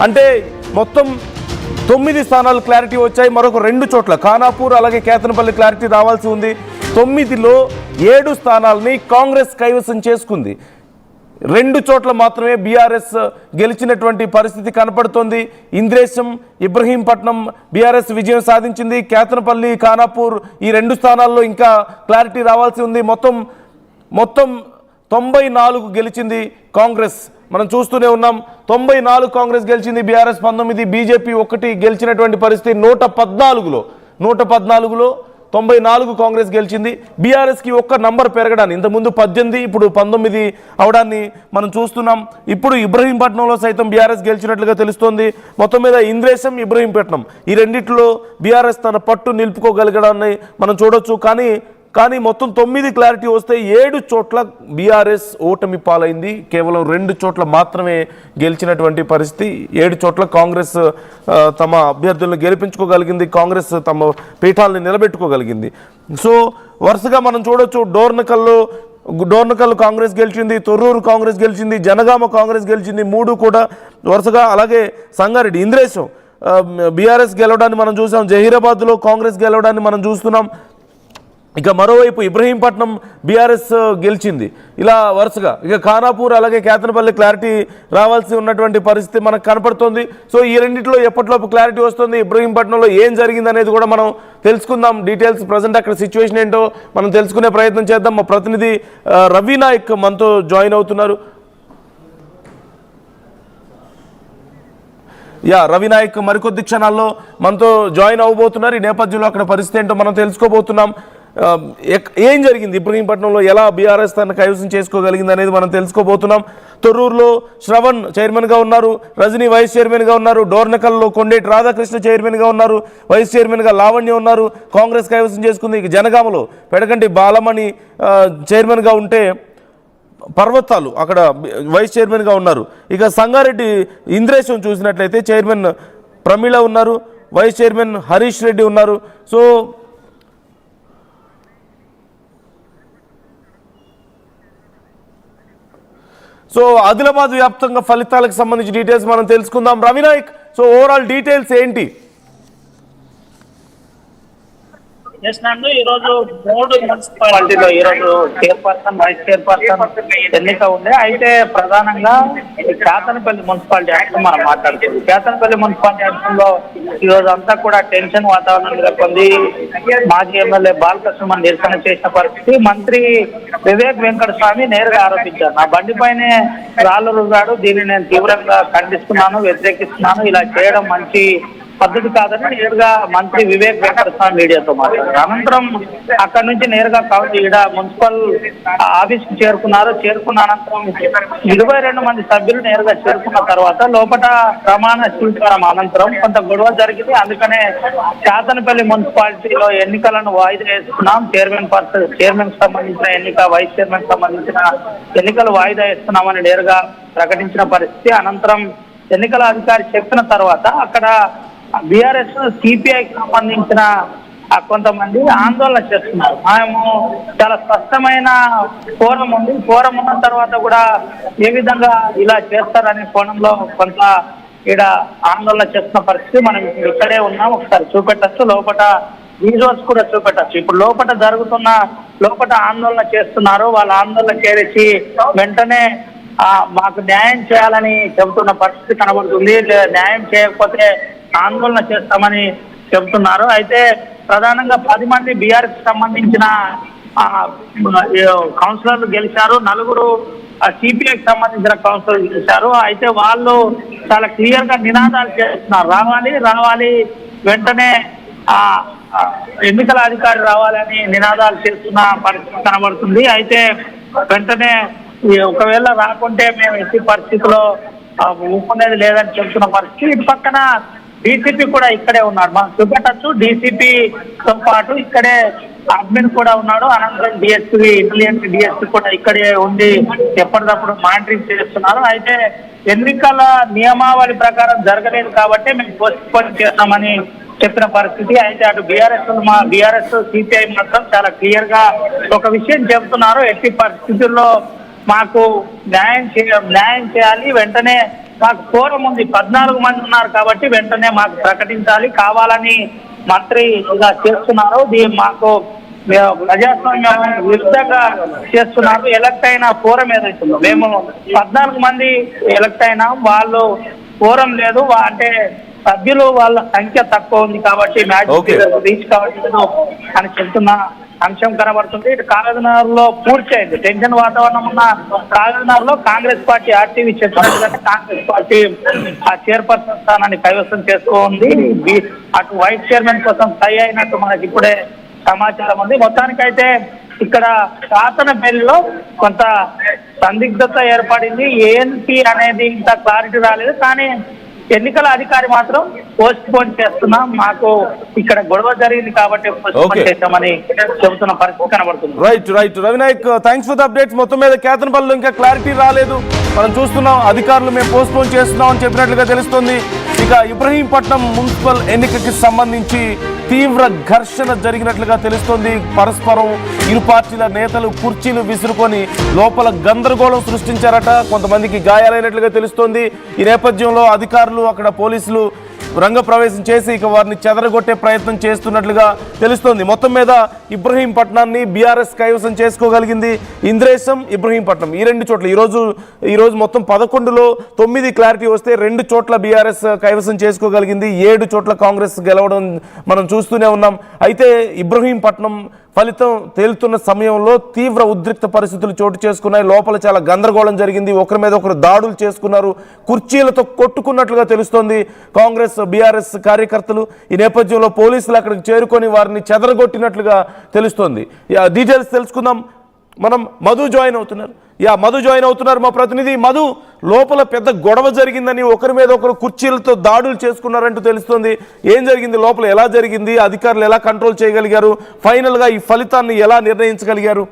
అంటే మొత్తం 9 స్థానాలు క్లారిటీ వచ్చాయి. మరొక 2 చోట్ల ఖానాపూర్ అలాగే కేతనపల్లి క్లారిటీ రావాల్సి ఉంది. 9లో 7 స్థానాలని కాంగ్రెస్ కైవసం చేసుకుంది. 2 చోట్ల మాత్రమే బీఆర్ఎస్ గెలిచినటువంటి పరిస్థితి కనపడుతోంది. ఇంద్రేశం, ఇబ్రహీంపట్నం బీఆర్ఎస్ విజయం సాధించింది. కేతనపల్లి, ఖానాపూర్ ఈ 2 స్థానాల్లో ఇంకా క్లారిటీ రావాల్సి ఉంది. మొత్తం 94 గెలిచింది కాంగ్రెస్. మనం చూస్తూనే ఉన్నాం. 94 కాంగ్రెస్ గెలిచింది, బీఆర్ఎస్ 19, బీజేపీ 1 గెలిచినటువంటి పరిస్థితి. 114లో 94 కాంగ్రెస్ గెలిచింది. బీఆర్ఎస్కి ఒక్క నంబర్ పెరగడాన్ని, ఇంతకుముందు 18 ఇప్పుడు 19 అవడాన్ని మనం చూస్తున్నాం. ఇప్పుడు ఇబ్రహీంపట్నంలో సైతం బీఆర్ఎస్ గెలిచినట్లుగా తెలుస్తోంది. మొత్తం మీద ఇంద్రేశం, ఇబ్రహీంపట్నం ఈ రెండిట్లో బీఆర్ఎస్ తన పట్టు నిలుపుకోగలిగడాన్ని మనం చూడొచ్చు. కానీ మొత్తం 9 క్లారిటీ వస్తే 7 చోట్ల బీఆర్ఎస్ ఓటమి పాలైంది. కేవలం 2 చోట్ల మాత్రమే గెలిచినటువంటి పరిస్థితి. 7 చోట్ల కాంగ్రెస్ తమ అభ్యర్థులను గెలిపించుకోగలిగింది. కాంగ్రెస్ తమ పీఠాలని నిలబెట్టుకోగలిగింది. సో వరుసగా మనం చూడొచ్చు. డోర్నకల్ కాంగ్రెస్ గెలిచింది, తొర్రూరు కాంగ్రెస్ గెలిచింది, జనగామ కాంగ్రెస్ గెలిచింది. 3 కూడా వరుసగా. అలాగే సంగారెడ్డి, ఇంద్రేశం బీఆర్ఎస్ గెలవడాన్ని మనం చూసాం. జహీరాబాద్లో కాంగ్రెస్ గెలవడాన్ని మనం చూస్తున్నాం. ఇక మరోవైపు ఇబ్రహీంపట్నం బీఆర్ఎస్ గెలిచింది. ఇలా వరుసగా ఇక ఖానాపూర్ అలాగే కేతనపల్లి క్లారిటీ రావాల్సి ఉన్నటువంటి పరిస్థితి మనకు కనపడుతోంది. సో ఈ రెండింటిలో ఎప్పటిలోపు క్లారిటీ వస్తుంది. ఇబ్రహీంపట్నంలో ఏం జరిగింది అనేది కూడా మనం తెలుసుకుందాం. డీటెయిల్స్ ప్రజెంట్ అక్కడ సిచ్యువేషన్ ఏంటో మనం తెలుసుకునే ప్రయత్నం చేద్దాం. మా ప్రతినిధి రవి నాయక్ మనతో జాయిన్ అవుతున్నారు. రవి నాయక్ మరికొద్ది క్షణాల్లో మనతో జాయిన్ అవ్వబోతున్నారు. ఈ నేపథ్యంలో అక్కడ పరిస్థితి ఏంటో మనం తెలుసుకోబోతున్నాం. ఏం జరిగింది, ఇబ్రహీంపట్నంలో ఎలా బీఆర్ఎస్ తన కైవసం చేసుకోగలిగింది అనేది మనం తెలుసుకోబోతున్నాం. తొర్రూరులో శ్రవణ్ చైర్మన్గా ఉన్నారు, రజనీ వైస్ చైర్మన్గా ఉన్నారు. డోర్నకల్లో కొండేటి రాధాకృష్ణ చైర్మన్గా ఉన్నారు, వైస్ చైర్మన్గా లావణ్య ఉన్నారు. కాంగ్రెస్ కైవసం చేసుకుంది. ఇక జనగామలో పెడకంటి బాలమణి చైర్మన్గా ఉంటే పర్వతాలు అక్కడ వైస్ చైర్మన్గా ఉన్నారు. ఇక సంగారెడ్డి ఇంద్రేశం చూసినట్లయితే చైర్మన్ ప్రమీళ ఉన్నారు, వైస్ చైర్మన్ హరీష్ రెడ్డి ఉన్నారు. సో ఆదిలాబాద్ వ్యాప్తంగా ఫలితాలకు సంబంధించి డీటెయిల్స్ మనం తెలుసుకుందాం. రవినాయక్, సో ఓవరాల్ డీటెయిల్స్ ఏంటి? ఈరోజు 3 మున్సిపాలిటీలో ఈరోజు చైర్పర్సన్, వైస్ చైర్పర్సన్ ఎన్నిక ఉంది. అయితే ప్రధానంగా కేతనపల్లి మున్సిపాలిటీ యాక్షన్ మనం మాట్లాడుతుంది. కేతనపల్లి మున్సిపాలిటీ యాక్షన్ లో ఈరోజు అంతా కూడా టెన్షన్ వాతావరణం నెలకొంది. మాజీ ఎమ్మెల్యే బాలకృష్ణ నిరసన చేసిన పరిస్థితి. మంత్రి వివేక్ వెంకటస్వామి నేరుగా ఆరోపించారు, నా బండి పైనే రాళ్ళు రుగాడు, దీన్ని నేను తీవ్రంగా ఖండిస్తున్నాను, వ్యతిరేకిస్తున్నాను, ఇలా చేయడం మంచి పద్ధతి కాదని నేరుగా మంత్రి వివేక్ వెంకటస్వామి మీడియాతో మాట్లాడారు. అనంతరం అక్కడి నుంచి నేరుగా ఈడ మున్సిపల్ ఆఫీస్ కు చేరుకున్నారు. చేరుకున్న అనంతరం 22 మంది సభ్యులు నేరుగా చేరుకున్న తర్వాత లోపల ప్రమాణ స్వీకారం అనంతరం కొంత గొడవ జరిగింది. అందుకనే కేతనపల్లి మున్సిపాలిటీలో ఎన్నికలను వాయిదా వేస్తున్నాం, చైర్మన్ సంబంధించిన ఎన్నిక, వైస్ చైర్మన్ సంబంధించిన ఎన్నికలు వాయిదా వేస్తున్నామని నేరుగా ప్రకటించిన పరిస్థితి. అనంతరం ఎన్నికల అధికారి చెప్పిన తర్వాత అక్కడ బీఆర్ఎస్, సిపిఐకి సంబంధించిన కొంతమంది ఆందోళన చేస్తున్నారు. మేము చాలా స్పష్టమైన ఫోరం ఉంది, ఫోరం ఉన్న తర్వాత కూడా ఏ విధంగా ఇలా చేస్తారనే కోణంలో కొంత ఇక్కడ ఆందోళన చేస్తున్న పరిస్థితి. మనం ఇక్కడే ఉన్నాం, ఒకసారి చూపెట్టచ్చు, లోపల విజువల్స్ కూడా చూపెట్టచ్చు. ఇప్పుడు లోపల ఆందోళన చేస్తున్నారు. వాళ్ళ ఆందోళన చేసి వెంటనే మాకు న్యాయం చేయాలని చెబుతున్న పరిస్థితి కనబడుతుంది. న్యాయం చేయకపోతే ఆందోళన చేస్తామని చెబుతున్నారు. అయితే ప్రధానంగా 10 మంది బీఆర్ఎస్ సంబంధించిన కౌన్సిలర్లు గెలిచారు, 4 సిపిఐకి సంబంధించిన కౌన్సిలర్లు గెలిచారు. అయితే వాళ్ళు చాలా క్లియర్ గా నినాదాలు చేస్తున్నారు, రావాలి వెంటనే ఎన్నికల అధికారి రావాలని నినాదాలు చేస్తున్న పరిస్థితి కనబడుతుంది. అయితే వెంటనే ఒకవేళ రాకుంటే మేము ఎట్టి పరిస్థితిలో ఊపుకునేది లేదని చెప్తున్న పరిస్థితి. ఇటు పక్కన డీసీపీ కూడా ఇక్కడే ఉన్నాడు, మనం చూపెట్టచ్చు. డీసీపీతో పాటు ఇక్కడే అడ్మిన్ కూడా ఉన్నాడు. అనంతరం డిఎస్పీ, ఇంటెలిజెన్స్ డిఎస్పీ కూడా ఇక్కడే ఉండి ఎప్పటికప్పుడు మానిటరింగ్ చేస్తున్నారు. అయితే ఎన్నికల నియమావళి ప్రకారం జరగలేదు కాబట్టి మేము పోస్ట్పోన్ చేస్తామని చెప్పిన పరిస్థితి. అయితే అటు బీఆర్ఎస్ సిపిఐ మాత్రం చాలా క్లియర్ గా ఒక విషయం చెబుతున్నారు, ఎట్టి పరిస్థితుల్లో మాకు న్యాయం చేయాలి, వెంటనే మాకు ఫోరం ఉంది, 14 మంది ఉన్నారు కాబట్టి వెంటనే మాకు ప్రకటించాలి, కావాలని మంత్రి ఇలా చేస్తున్నారు. మాకు ప్రజాస్వామ్యం విరుద్ధంగా చేస్తున్నారు. ఎలక్ట్ అయిన ఫోరం ఏదైతుందో, మేము 14 మంది ఎలక్ట్ అయినాం, వాళ్ళు ఫోరం లేదు, అంటే సభ్యులు వాళ్ళ సంఖ్య తక్కువ ఉంది కాబట్టి రీచ్ కావట్లేదు అని చెప్తున్న అంశం కనబడుతుంది. ఇటు కాగజ్నగర్ లో పూర్తి అయింది, టెన్షన్ వాతావరణం ఉన్న కాగజ్నగర్ లో కాంగ్రెస్ పార్టీ ఆర్టీవీ చేస్తుంది. కాంగ్రెస్ పార్టీ ఆ చైర్పర్సన్ స్థానాన్ని కైవసం చేసుకోండి. అటు వైస్ చైర్మన్ కోసం తై అయినట్టు మనకి ఇప్పుడే సమాచారం ఉంది. మొత్తానికైతే ఇక్కడ శాసనపల్లిలో కొంత సందిగ్ధత ఏర్పడింది. ఏంటి అనేది ఇంత క్లారిటీ రాలేదు, కానీ ఎన్నికల అధికారి మాత్రం పోస్ట్ పోన్ చేస్తున్నాం, మాకు ఇక్కడ గొడవ జరిగింది కాబట్టి పోస్ట్ పోన్ చేస్తామని చెబుతున్న పరిస్థితి కనబడుతుంది. Right Ravinayak, thanks for the updates. మొత్తం మీద కేతనపల్లిలో ఇంకా క్లారిటీ రాలేదు, మనం చూస్తున్నాం. అధికారులు మేము పోస్ట్ పోన్ చేస్తున్నాం అని చెప్పినట్లుగా తెలుస్తుంది. ఇక ఇబ్రహీంపట్నం మున్సిపల్ ఎన్నికకి సంబంధించి తీవ్ర ఘర్షణ జరిగినట్లుగా తెలుస్తోంది. పరస్పరం ఇరు పార్టీల నేతలు కుర్చీలు విసురుకొని లోపల గందరగోళం సృష్టించారట, కొంతమందికి గాయాలైనట్లుగా తెలుస్తోంది. ఈ నేపథ్యంలో అధికారులు, అక్కడ పోలీసులు రంగప్రవేశం చేసి ఇక వారిని చెదరగొట్టే ప్రయత్నం చేస్తున్నట్లుగా తెలుస్తోంది. మొత్తం మీద ఇబ్రహీంపట్నాన్ని బీఆర్ఎస్ కైవసం చేసుకోగలిగింది. ఇంద్రేశం, ఇబ్రహీంపట్నం ఈ రెండు చోట్ల ఈరోజు మొత్తం 11లో 9 క్లారిటీ వస్తే 2 చోట్ల బీఆర్ఎస్ కైవసం చేసుకోగలిగింది. 7 చోట్ల కాంగ్రెస్ గెలవడం మనం చూస్తూనే ఉన్నాం. అయితే ఇబ్రహీంపట్నం ఫలితం తేలుతున్న సమయంలో తీవ్ర ఉద్రిక్త పరిస్థితులు చోటు చేసుకున్నాయి. లోపల చాలా గందరగోళం జరిగింది, ఒకరి మీద ఒకరు దాడులు చేసుకున్నారు, కుర్చీలతో కొట్టుకున్నట్లుగా తెలుస్తోంది కాంగ్రెస్ బీఆర్ఎస్ కార్యకర్తలు. ఈ నేపథ్యంలో పోలీసులు అక్కడికి చేరుకొని వారిని చెదరగొట్టినట్లుగా తెలుస్తోంది. డీటెయిల్స్ తెలుసుకుందాం. మనం మధు జాయిన్ అవుతున్నారు, మా ప్రతినిధి మధు. లోపల పెద్ద గొడవ జరిగిందని, ఒకరి మీద ఒకరు కుర్చీలతో దాడులు చేసుకున్నారంటూ తెలుస్తోంది. ఏం జరిగింది లోపల, ఎలా జరిగింది, అధికారులు ఎలా కంట్రోల్ చేయగలిగారు, ఫైనల్ గా ఈ ఫలితాన్ని ఎలా నిర్ణయించగలిగారు?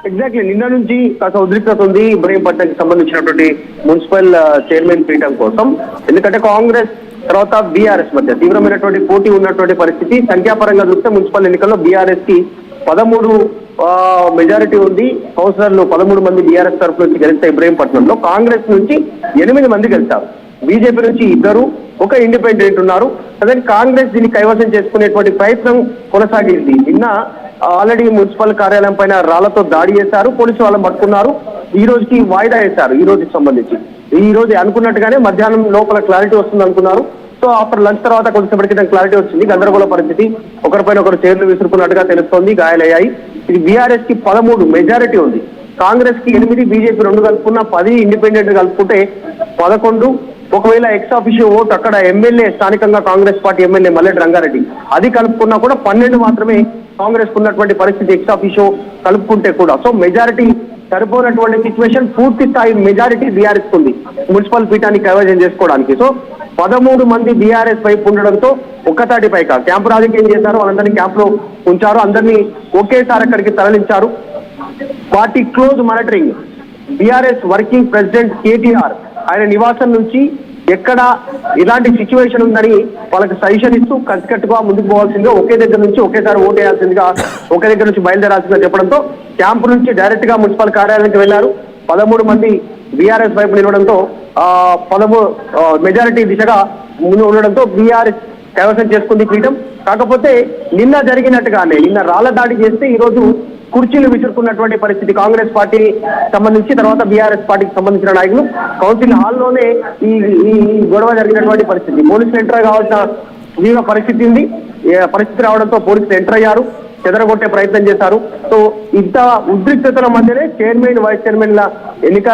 ఎగ్జాక్ట్లీ నిన్న నుంచి కాస్త ఉద్రిక్తత ఉంది ఇబ్రహీంపట్నంకి సంబంధించినటువంటి మున్సిపల్ చైర్మన్ పీఠం కోసం. ఎందుకంటే కాంగ్రెస్ తర్వాత బీఆర్ఎస్ మధ్య తీవ్రమైనటువంటి పోటీ ఉన్నటువంటి పరిస్థితి. సంఖ్యాపరంగా చూస్తే మున్సిపల్ ఎన్నికల్లో బీఆర్ఎస్ కి 13 మెజారిటీ ఉంది. కౌన్సిలర్లు 13 మంది బీఆర్ఎస్ తరఫు నుంచి గెలిస్తే ఇబ్రహీంపట్నంలో, కాంగ్రెస్ నుంచి 8 మంది గెలిచారు, బీజేపీ నుంచి 2, ఒక ఇండిపెండెంట్ ఉన్నారు. అదే కాంగ్రెస్ దీన్ని కైవసం చేసుకునేటువంటి ప్రయత్నం కొనసాగింది. నిన్న ఆల్రెడీ మున్సిపల్ కార్యాలయం పైన రాళ్లతో దాడి చేశారు, పోలీసు వాళ్ళని పట్టుకున్నారు. ఈ రోజుకి వాయిదా వేశారు. ఈ రోజుకి సంబంధించి ఈ రోజు అనుకున్నట్టుగానే మధ్యాహ్నం లోపల క్లారిటీ వస్తుంది అనుకున్నారు. సో ఆఫ్టర్ లంచ్ తర్వాత కొంచెంసేపటి క్రితం క్లారిటీ వచ్చింది. గందరగోళ పరిస్థితి, ఒకరిపైన ఒకరు చైర్లు విసురుకున్నట్టుగా తెలుస్తోంది, గాయాలయ్యాయి. ఇది బీఆర్ఎస్ కి 13 మెజారిటీ ఉంది, కాంగ్రెస్ కి 8, బీజేపీ 2 కలుపుకున్న 10, ఇండిపెండెంట్ కలుపుకుంటే 11. ఒకవేళ ఎక్స్ ఆఫీషియో ఓటు అక్కడ ఎమ్మెల్యే, స్థానికంగా కాంగ్రెస్ పార్టీ ఎమ్మెల్యే మల్లెడ్డి రంగారెడ్డి అది కలుపుకున్నా కూడా 12 మాత్రమే కాంగ్రెస్ ఉన్నటువంటి పరిస్థితి, ఎక్స్ ఆఫీషియో కలుపుకుంటే కూడా. సో మెజారిటీ సరిపోయినటువంటి సిచ్యువేషన్, పూర్తి స్థాయి మెజారిటీ బీఆర్ఎస్ ఉంది మున్సిపల్ పీఠాన్ని కైవసం చేసుకోవడానికి. సో 13 మంది బీఆర్ఎస్ వైపు ఉండడంతో ఒక్కతాటిపై క్యాంపు రాజకీయం చేశారు, వాళ్ళందరినీ క్యాంప్ లో ఉంచారు, అందరినీ ఒకేసారి అక్కడికి తరలించారు. Party close monitoring. BRS working president KTR ఆయన నివాసం నుంచి ఎక్కడ ఇలాంటి సిచ్యువేషన్ ఉందని వాళ్ళకి సజెషన్ ఇస్తూ కట్టుగా ముందుకు పోవాల్సిందిగా, ఒకే దగ్గర నుంచి ఒకేసారి ఓటు వేయాల్సిందిగా, ఒకే దగ్గర నుంచి బయలుదేరాల్సిందిగా చెప్పడంతో క్యాంపు నుంచి డైరెక్ట్ గా మున్సిపల్ కార్యాలయానికి వెళ్లారు. 13 మంది బీఆర్ఎస్ వైపు నిలవడంతో 13 మెజారిటీ దిశగా ముందు ఉండడంతో బీఆర్ఎస్ కైవసం చేసుకుంది పీఠం. కాకపోతే నిన్న జరిగినట్టుగానే, నిన్న రాళ్ల దాడి చేస్తే ఈ రోజు కుర్చీలు విసురుకున్నటువంటి పరిస్థితి. కాంగ్రెస్ పార్టీ సంబంధించి, తర్వాత బీఆర్ఎస్ పార్టీకి సంబంధించిన నాయకులు కౌన్సిల్ హాల్లోనే ఈ గొడవ జరిగినటువంటి పరిస్థితి. పోలీసులు ఎంటర్ కావాల్సిన పరిస్థితి ఉంది. పరిస్థితి రావడంతో పోలీసులు ఎంటర్ అయ్యారు, చెదరగొట్టే ప్రయత్నం చేశారు. సో ఇంత ఉద్రిక్తతల మధ్యనే చైర్మన్, వైస్ చైర్మన్ల ఎన్నిక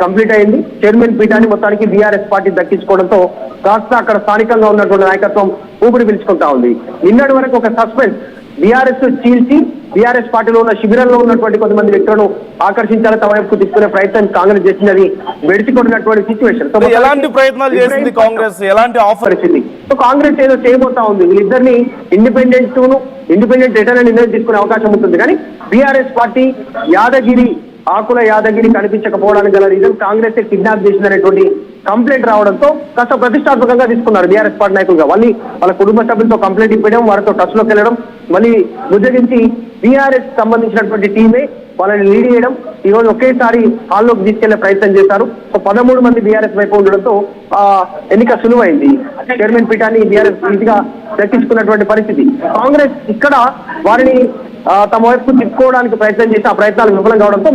కంప్లీట్ అయింది. చైర్మన్ పీఠాన్ని మొత్తానికి బీఆర్ఎస్ పార్టీ దక్కించుకోవడంతో కాస్త అక్కడ స్థానికంగా ఉన్నటువంటి నాయకత్వం ఊపిరి పీల్చుకుంటా ఉంది. నిన్నటి వరకు ఒక సస్పెన్స్, బీఆర్ఎస్ చీల్చి బీఆర్ఎస్ పార్టీలో ఉన్న శిబిరంలో ఉన్నటువంటి కొంతమంది వ్యక్తులను ఆకర్షించాలి, తమ వైపు తీసుకునే ప్రయత్నం కాంగ్రెస్ చేసిందని వెడిచికొట్టినటువంటి సిచ్యువేషన్. ఎలాంటి ప్రయత్నాలు చేసింది కాంగ్రెస్, ఎలాంటి ఆఫర్ ఇచ్చింది? సో కాంగ్రెస్ ఏదో చేయబోతా ఉంది, వీళ్ళిద్దరిని ఇండిపెండెంట్ రిటర్న్ నిర్ణయం తీసుకునే అవకాశం ఉంటుంది. కానీ బీఆర్ఎస్ పార్టీ ఆకుల యాదగిరి కనిపించకపోవడానికి గల రీజన్, కాంగ్రెస్ కిడ్నాప్ చేసిందనేటువంటి కంప్లైంట్ రావడంతో కాస్త ప్రతిష్టాత్మకంగా తీసుకున్నారు బీఆర్ఎస్ పార్టీ నాయకులుగా. మళ్ళీ వాళ్ళ కుటుంబ సభ్యులతో కంప్లైంట్ ఇవ్వడం, వారితో టచ్ లోకి వెళ్ళడం, మళ్ళీ బుజ్జగించి బీఆర్ఎస్ సంబంధించినటువంటి టీమే వాళ్ళని లీడ్ చేయడం ఈ రోజు ఒకేసారి హాల్లోకి తీసుకెళ్లే ప్రయత్నం చేశారు. సో 13 మంది బీఆర్ఎస్ వైపు ఉండడంతో ఎన్నిక సులువైంది. చైర్మన్ పీఠాన్ని బీఆర్ఎస్ ఈజీగా దక్కించుకున్నటువంటి పరిస్థితి. కాంగ్రెస్ ఇక్కడ వారిని తమ వైపు తిప్పుకోవడానికి ప్రయత్నం చేసి ఆ ప్రయత్నాలు విఫలం కావడంతో